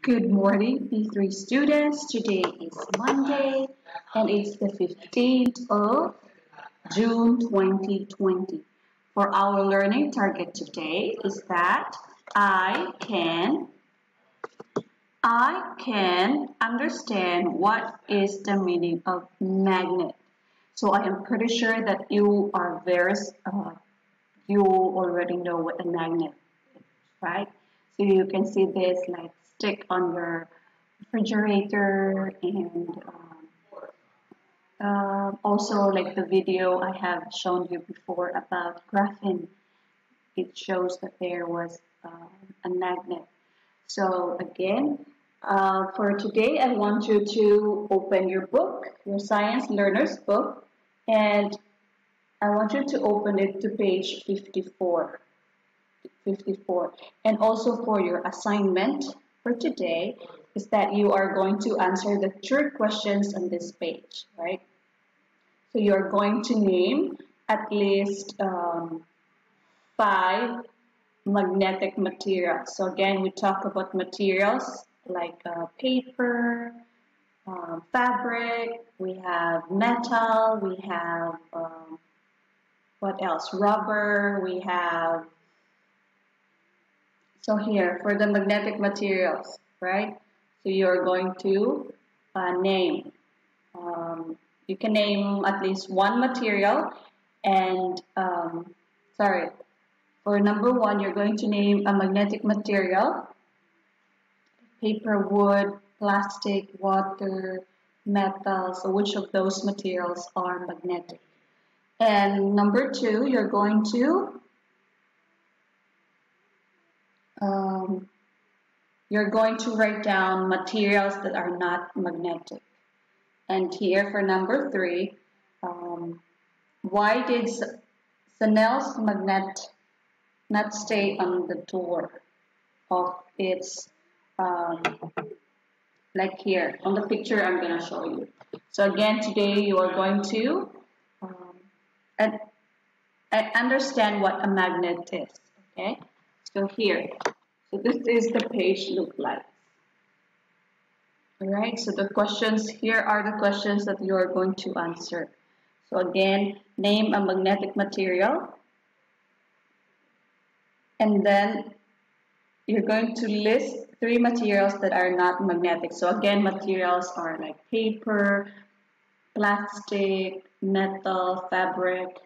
Good morning, P3 students. Today is Monday and it's the 15th of June 2020. For our learning target today is that I can understand what is the meaning of magnet. So I am pretty sure that you are you already know what a magnet is, right? So you can see this like stick on your refrigerator and also like the video I have shown you before about graphene. It shows that there was a magnet. So again, for today, I want you to open your book, your science learner's book, and I want you to open it to page 54. And also for your assignment for today is that you are going to answer the three questions on this page, right? So you're going to name at least 5 magnetic materials. So again, we talk about materials like paper, fabric, we have metal, we have what else? Rubber, we have. So here for the magnetic materials, right? So you're going to name. You can name at least one material, and for number 1, you're going to name a magnetic material: paper, wood, plastic, water, metal. So which of those materials are magnetic? And number 2, you're going to write down materials that are not magnetic. And here for number 3, why did Snell's magnet not stay on the door of its, like here on the picture I'm going to show you. So again, today you are going to understand what a magnet is, okay? So here, so this is the page look like. Alright, so the questions, here are the questions that you are going to answer. So again, name a magnetic material. And then you're going to list 3 materials that are not magnetic. So again, materials are like paper, plastic, metal, fabric,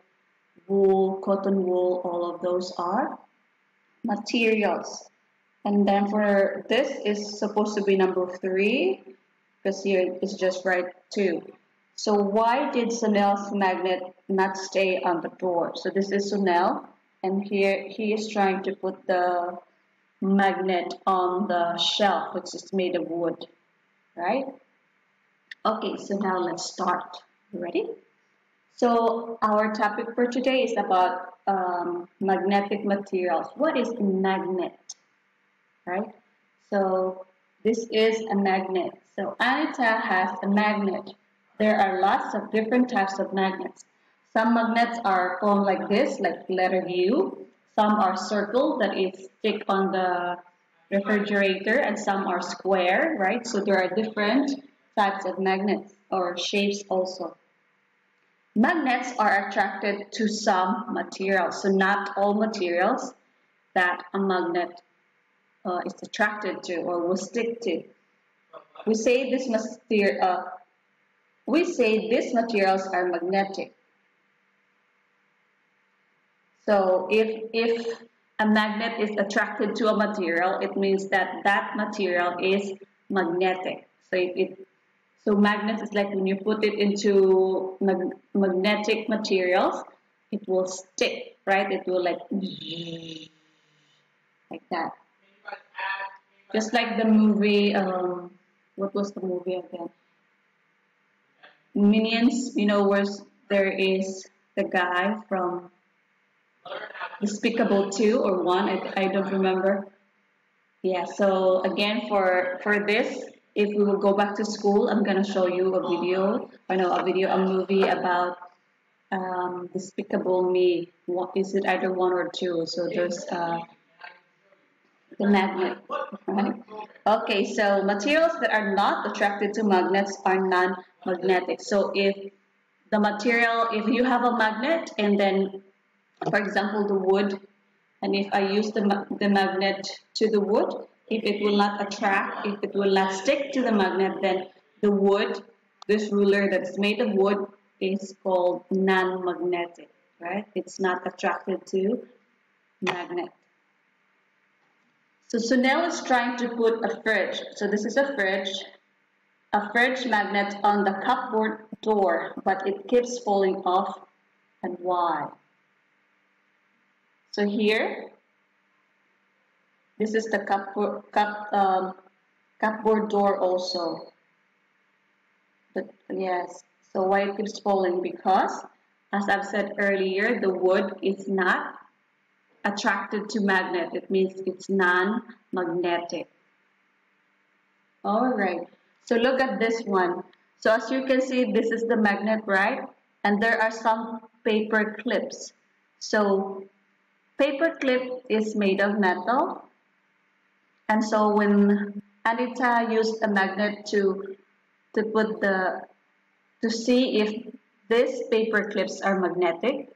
wool, cotton wool, all of those are materials. And then for this is supposed to be number 3, because here it's just right 2. So why did Snell's magnet not stay on the door? So this is Snell, and here he is trying to put the magnet on the shelf, which is made of wood, right? Okay, so now let's start. You ready? So our topic for today is about magnetic materials. What is a magnet? Right? So this is a magnet. So Anita has a magnet. There are lots of different types of magnets. Some magnets are formed like this, like letter U. Some are circle that is stick on the refrigerator, and some are square, right? So there are different types of magnets or shapes also. Magnets are attracted to some materials. So not all materials that a magnet is attracted to or will stick to. We say these materials are magnetic. So if a magnet is attracted to a material, it means that that material is magnetic. So magnets is like when you put it into magnetic materials, it will stick, right? It will like that. Just like the movie, what was the movie again? Minions, you know, where there is the guy from Despicable 2 or 1, I don't remember. Yeah, so again, for this, if we will go back to school, I'm going to show you a movie about Despicable Me. Is it either 1 or 2? So there's the magnet, right? Okay, so materials that are not attracted to magnets are non-magnetic. So if the material, if you have a magnet and then, for example, the wood, and if I use the magnet to the wood, if it will not attract, if it will not stick to the magnet, then the wood, this ruler that's made of wood, is called non-magnetic, right? It's not attracted to magnet. So Sunil is trying to put a fridge. So this is a fridge magnet on the cupboard door, but it keeps falling off. And why? So here, this is the cupboard door also. But yes, so why it keeps falling? Because, as I've said earlier, the wood is not attracted to magnet. It means it's non-magnetic. Alright, so look at this one. So as you can see, this is the magnet, right? And there are some paper clips. So paper clip is made of metal. And so when Anita used a magnet to see if these paper clips are magnetic.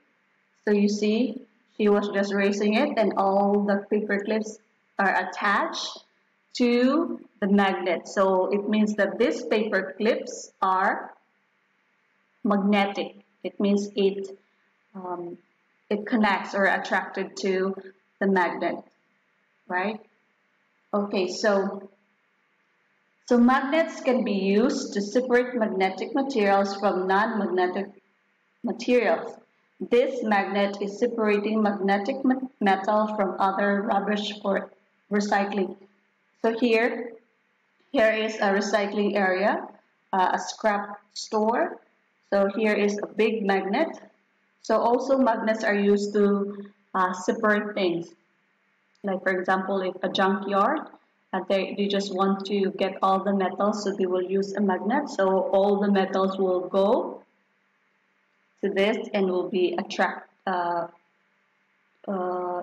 So you see, she was just raising it and all the paper clips are attached to the magnet. So it means that these paper clips are magnetic. It means it connects or attracted to the magnet, right? Okay, so magnets can be used to separate magnetic materials from non-magnetic materials. This magnet is separating magnetic metal from other rubbish for recycling. So here is a recycling area, a scrap store. So here is a big magnet. So also magnets are used to separate things. Like for example, if a junkyard, they just want to get all the metals, so they will use a magnet. So all the metals will go to this and will be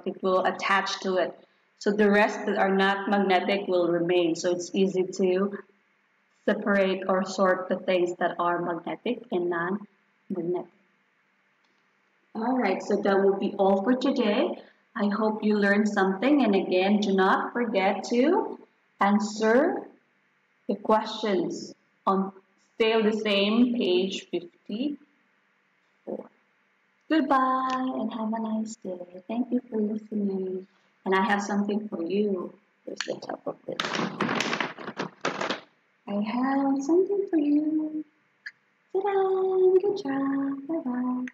it will attach to it. So the rest that are not magnetic will remain. So it's easy to separate or sort the things that are magnetic and non-magnetic. Alright, so that will be all for today. I hope you learned something, and again, do not forget to answer the questions on Stay the Same, page 54. Goodbye and have a nice day. Thank you for listening. And I have something for you. Here's the top of this. I have something for you. Ta-da! Good job. Bye-bye.